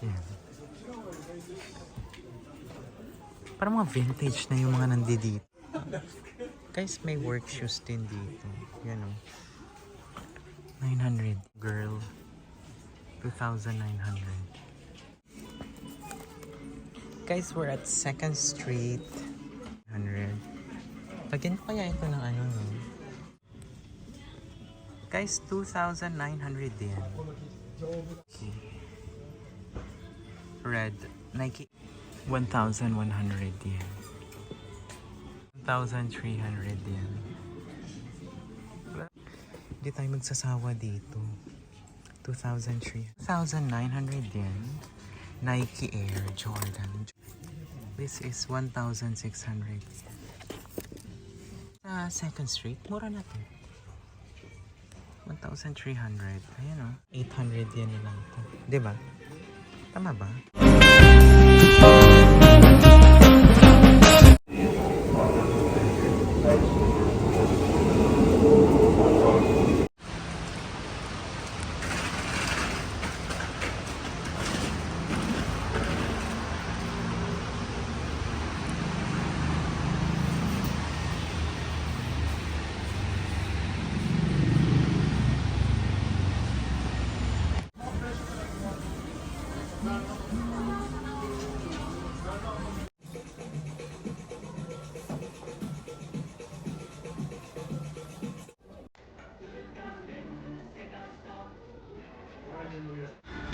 Yan. Parang mga vintage na yung mga nandito. Guys, may work shoes din dito. Yan o. 900. Girl. 2,900. Guys, we're at 2nd Street. 100. Lagyan ko kaya ito ng ano, no? Guys, 2,900 din. Red. Nike. 1,100 yen. 1,300 yen. Hindi tayo magsasawa dito. 2,900 yen. Nike Air Jordan. This is 1,600 yen. Sa 2nd Street, mura na to. 1,300. Ayan o. 800 yen na lang to. Diba? Tama ba?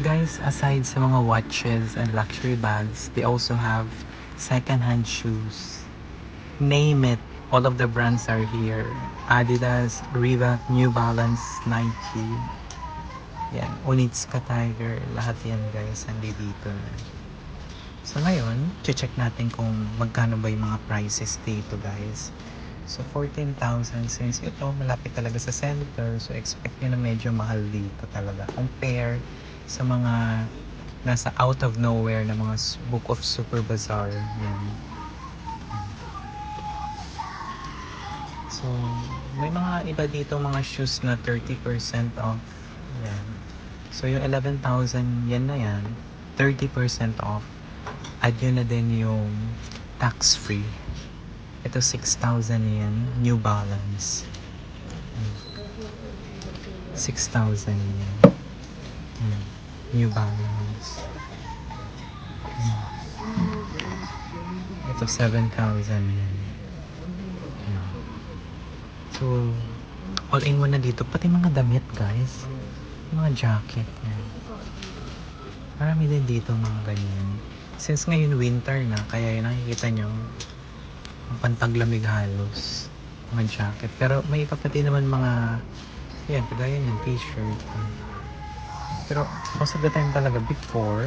Guys, aside sa mga watches and luxury bags, they also have second-hand shoes. Name it, all of the brands are here. Adidas, Reebok, New Balance, Nike. Yan, Onitsuka Tiger, lahat yan guys, nandito dito. So ngayon, check natin kung magkano ba yung mga prices dito guys. So 14,000, since ito malapit talaga sa center, so expect nyo na medyo mahal dito talaga. Compare sa mga nasa out of nowhere na mga Book of Super Bazaar. Yan. So, may mga iba dito mga shoes na 30% off. Yan. So, yung 11,000 yen na yan, 30% off. Add yun na din yung tax-free. Ito 6,000 yen, New Balance. 6,000 yen. New Balance. Ito 7,000 yen. So, all-in-one na dito. Pati mga damit, guys. Mga jacket. Yan. Marami din dito mga ganyan. Since ngayon winter na, kaya yun nakikita nyo, ang pantaglamig halos. Mga jacket. Pero may iba pati naman mga, yan, kagaya yan, t-shirt. Pero most of the time talaga, before,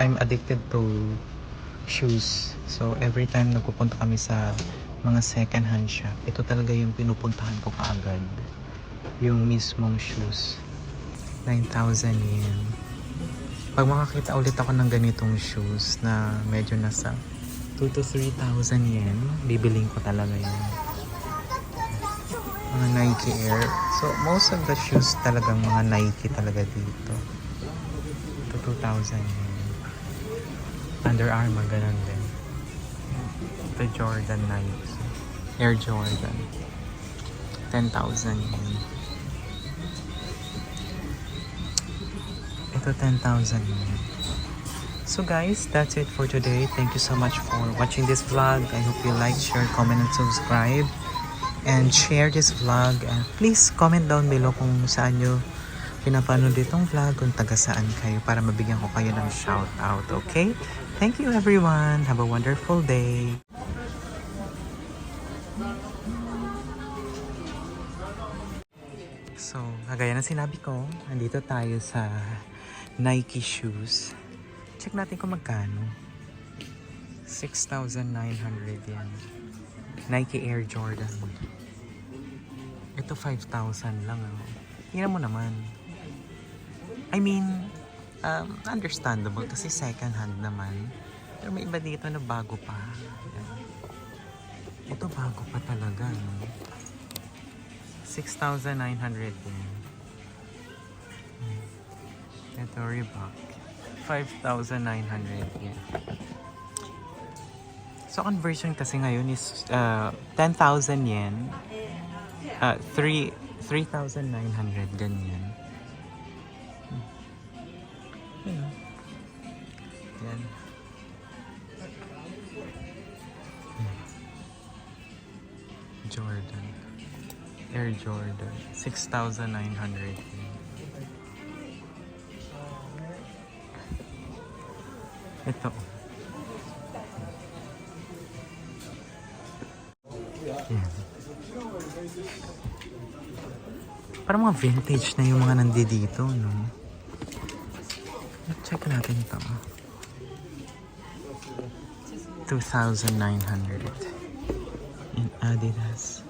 I'm addicted to shoes. So, every time nagpupunta kami sa mga second-hand shop, ito talaga yung pinupuntahan ko kaagad. Yung mismong shoes. 9,000 yen. Pag makakita ulit ako ng ganitong shoes na medyo nasa 2 to 3,000 yen, bibiling ko talaga yan. Mga Nike Air. So, most of the shoes talagang mga Nike talaga dito. To 2,000 yen. Under Armour, ganun din. The Jordan Nike. Air Jordan. 10,000 yen. Ito 10,000 yen. So guys, that's it for today. Thank you so much for watching this vlog. I hope you like, share, comment, and subscribe. And share this vlog. And please comment down below kung saan nyo pinapanood itong vlog, kung taga saan kayo, para mabigyan ko kayo ng shout out. Okay? Thank you everyone. Have a wonderful day. So, kagaya na sinabi ko, nandito tayo sa Nike shoes. Check natin kung magkano. 6,900 yan. Nike Air Jordan. Ito 5,000 lang. Tingnan mo naman. I mean, understandable kasi second hand naman. Pero may iba dito na bago pa. Ito bago pa talaga. No? 6,900 din. Ito Reebok. 5,900 yen. So, conversion kasi ngayon is 10,000 yen. 3,900 ganyan. Yan. Yan. Jordan. Air Jordan. 6,900 yen. Ito. Yan. Parang mga vintage na yung mga nandito, no? Check natin ito. 2,900 in Adidas.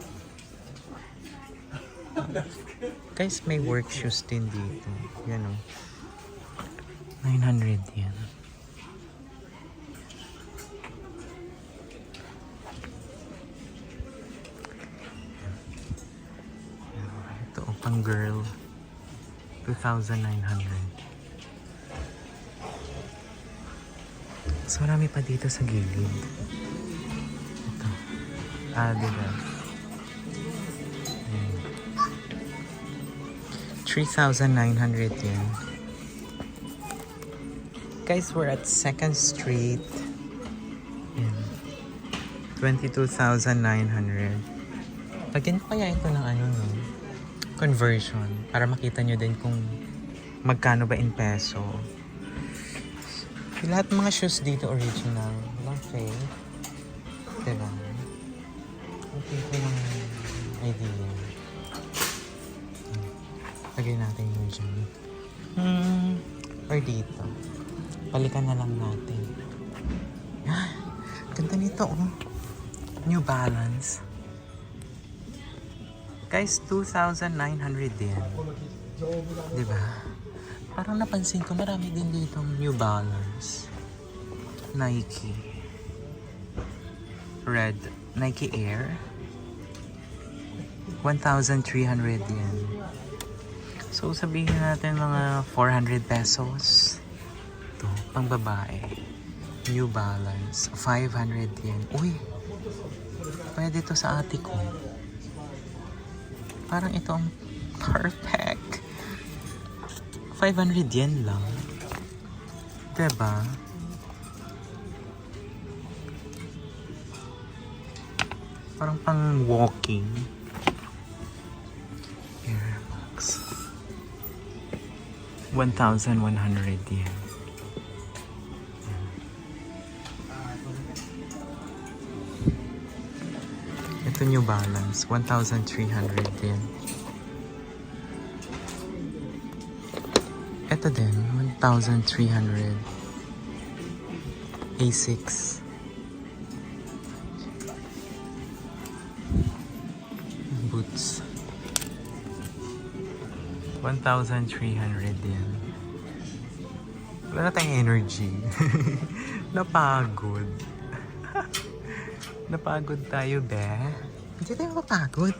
Guys, may work shoes din dito. Yan, o. 900 yan. Pang girl, 2,900. So, marami pa dito sa gilid. Ito. Adidas. 3,900 yen. Guys, we're at 2nd Street. Yan. 22,900. Lagyan ko kaya ito ng ano, no? Conversion para makita nyo din kung magkano ba in peso. Lahat ng mga shoes dito original. Walang fake. Diba? Okay ko ng idea. Lagay natin yun dyan. Or dito. Balikan na lang natin. Ganda nito, oh. New Balance. Guys, 2,900 din. Diba? Parang napansin ko marami din dito New Balance. Nike. Red. Nike Air. 1,300 yen. So, sabihin natin mga 400 pesos. Ito, pang babae. New Balance. 500 yen. Uy! Pwede to sa ate ko. Parang ito ang perfect. 500 yen lang. Diba? Parang pang walking. Air Max. 1,100 yen. Ito New Balance, 1,300 yen. Ito din, 1,300. A6. Boots. 1,300 yen. Wala na tayong energy. Napagod. Napagod tayo, be. Hindi tayo mapagod.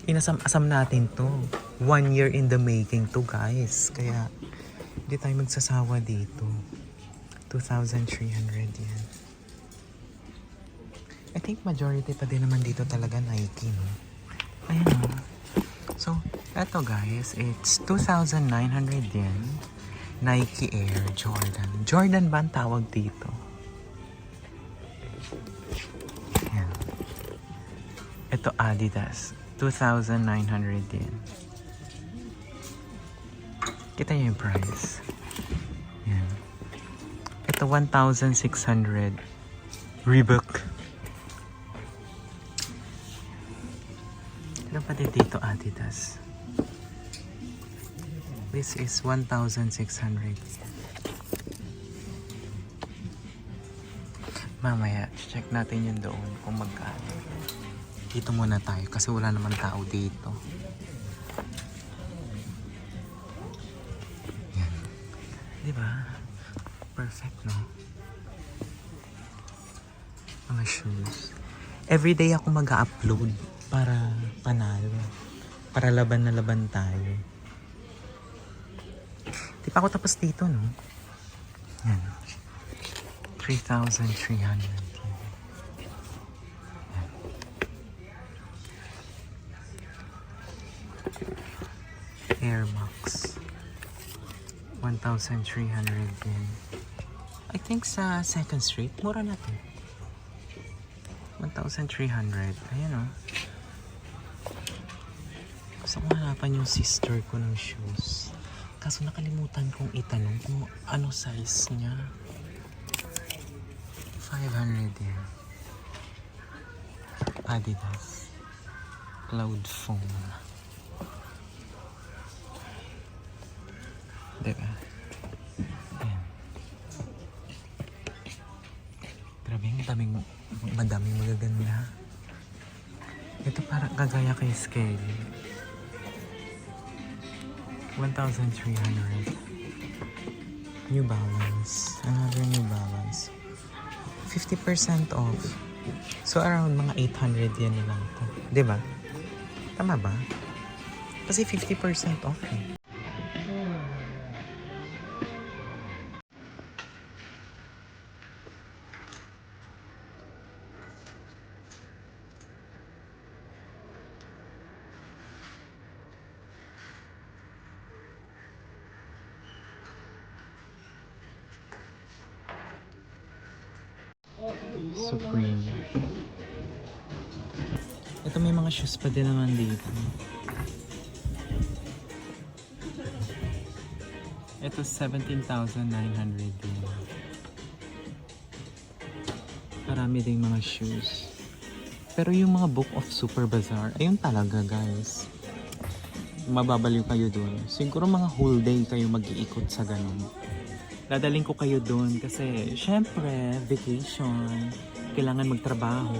Inasam-asam natin to. 1 year in the making to, guys. Kaya, hindi tayo magsasawa dito. 2,300 yan. I think majority pa din naman dito talaga Nike, no? Ayan, no? So, eto guys, it's 2,900 yen. Nike Air Jordan. Jordan ba ang tawag dito? Ayan. Ito Adidas. 2,900 yen. Kita niyo yung price. Ayan. Ito 1,600. Reebok. Ito pa din dito Adidas. This is 1,600. Mamaya, check natin yun doon kung magkano. Dito muna tayo kasi wala naman tao dito. Yan. Diba? Perfect, no? Mga shoes. Everyday ako mag-upload para panalo. Para laban na laban tayo. Di pa ako tapos dito, no? Yan. 3,300. Air Max. 1,300 din. I think sa 2nd Street, mura na to. 1,300. Ayan o. Gusto ko hanapan yung sister ko ng shoes. Kaso nakalimutan kong itanong kung ano size niya. 500 din. Adidas. Cloud foam. Diba? Ayan. Grabe, madaming magaganda. Ito parang kagaya kay Skelly. 1,300. New Balance. Another New Balance. 50% off. So around mga 800 yan na lang to. Diba? Tama ba? Kasi 50% off eh. Supreme. Ito may mga shoes pa din naman dito. Ito 17,900 din. Marami ding mga shoes. Pero yung mga Book of Super Bazaar, ayun talaga guys. Mababaliw kayo dun. Siguro mga whole day kayo mag-iikot sa ganun. Dadaling ko kayo doon kasi syempre vacation, kailangan magtrabaho,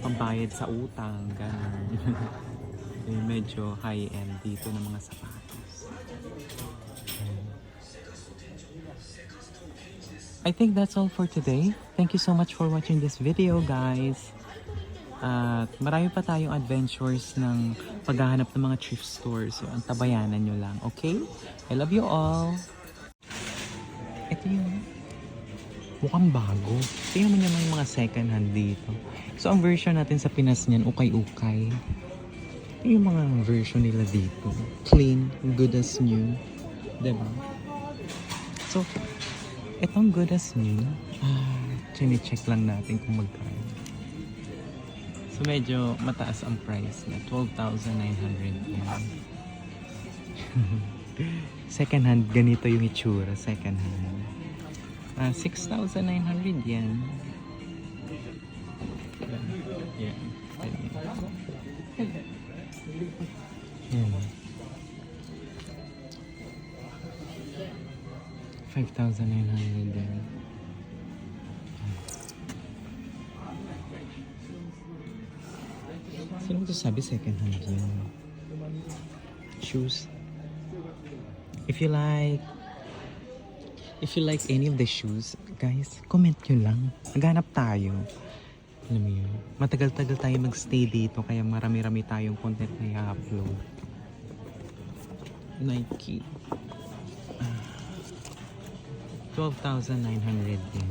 pambayad sa utang, gano'n. Eh, medyo high-end dito ng mga sapatos. I think that's all for today. Thank you so much for watching this video, guys. At marami pa tayong adventures ng paghahanap ng mga thrift stores. So, antabayanan nyo lang, okay? I love you all. Ito yung mukhang bago. Tingnan mo naman yung mga second hand dito. So, ang version natin sa Pinas niyan, ukay-ukay. Yung mga version nila dito. Clean, good as new. Diba? So, itong good as new, chine-check lang natin kung magkano. So, medyo mataas ang price na 12,900 yan. Second hand, ganito yung itsura. Second hand. 6,900 yan. Yan. Yan. 5,900 yan. Sino mo sabi second hand yan? Shoes. If you like any of the shoes, guys, comment nyo lang. Naghanap tayo. Alam mo yun. Matagal-tagal tayo magstay dito kaya marami-rami tayong content na i-upload. Nike. 12,900 din.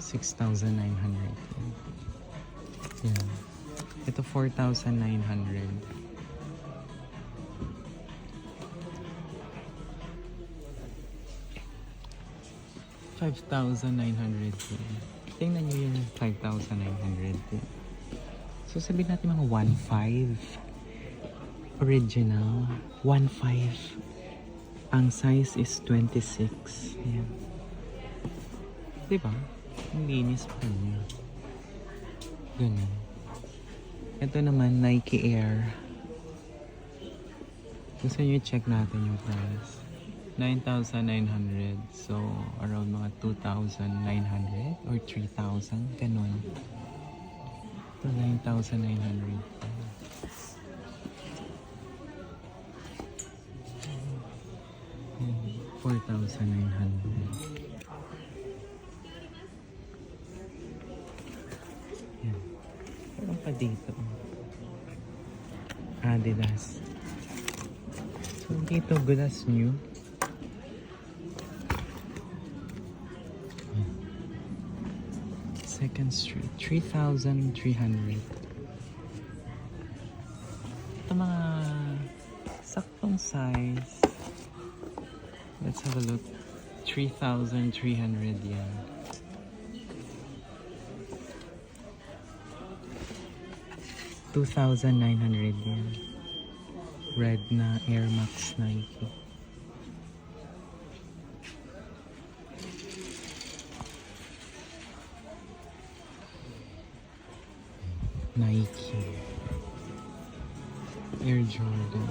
$6,900 din. Yeah. Ito 4,900. $5,900 din. Tingnan nyo yung 5,900 din. So sabihin natin mga 1,500. Original. 1,500. Ang size is 26. Ayan. Diba? Ang linis pa niya. Ganun. Ito naman, Nike Air. Gusto nyo i-check natin yung price. 9,900. So, around mga 2,900 or 3,000. Ganun. Ito, 9,900. 4,900. Yan. Meron pa dito. Adidas. So dito, good as new. Second Street, 3,300. Ito mga saktong size. Let's have a look. 3,300 yan. $2,900 yan. Red na Air Max Nike. Nike. Air Jordan.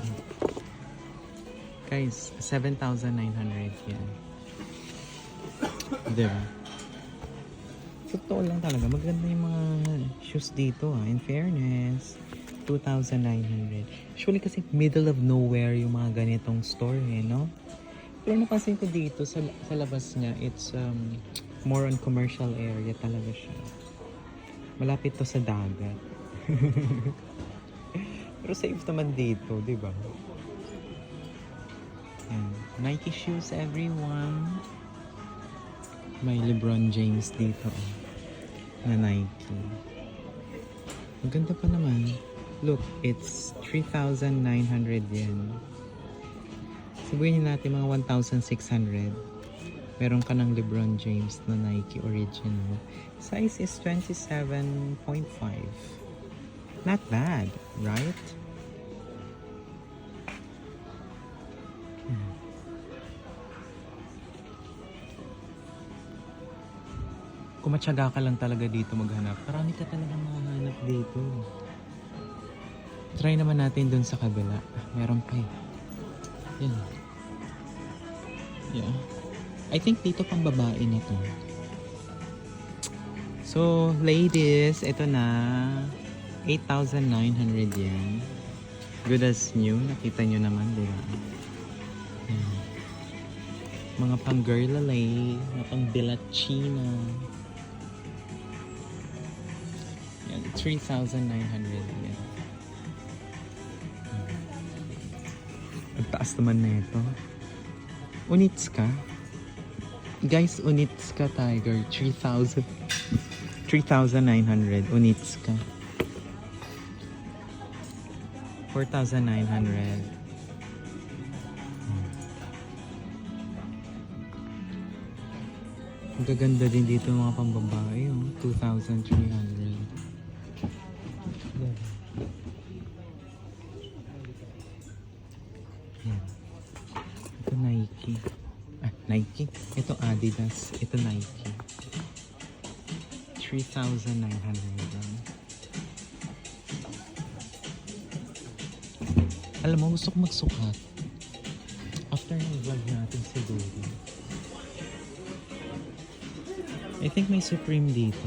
Guys, 7,900 yan. Diba? Totoo lang talaga. Maganda yung mga shoes dito in fairness. 2,900. Usually kasi middle of nowhere yung mga ganitong store no? Pero napansin ko dito sa labas niya, it's more on commercial area talaga siya. Malapit to sa dagat. Pero safe naman dito, di ba? Nike shoes, everyone. May LeBron James dito na Nike. Maganda pa naman. Look, it's 3,900 yen. Sabihin natin mga 1,600. Meron ka ng LeBron James na Nike original. Size is 27.5. Not bad, right? Kung matyaga ka lang talaga dito maghanap, marami ka talagang mahanap dito. Try naman natin dun sa kabila. Meron pa eh. Yan. Yeah. I think dito pang babae na to. So, ladies, ito na. 8,900 yen. Good as new. Nakita nyo naman, di ba? Yan. Mga pang girlalay, mga pang bilachina. Yan, 3,900 yen. Ang taas naman na ito. Unitsuka. Guys, Unitsuka Tiger. 3,900. Unitsuka. 4,900. Ang gaganda din dito mga pambabae. 2,300. Ito Nike. Nike? Ito Adidas. Ito Nike. 3,900. Alam mo, gusto ko magsukat. After ng vlog natin siguro. I think may Supreme dito.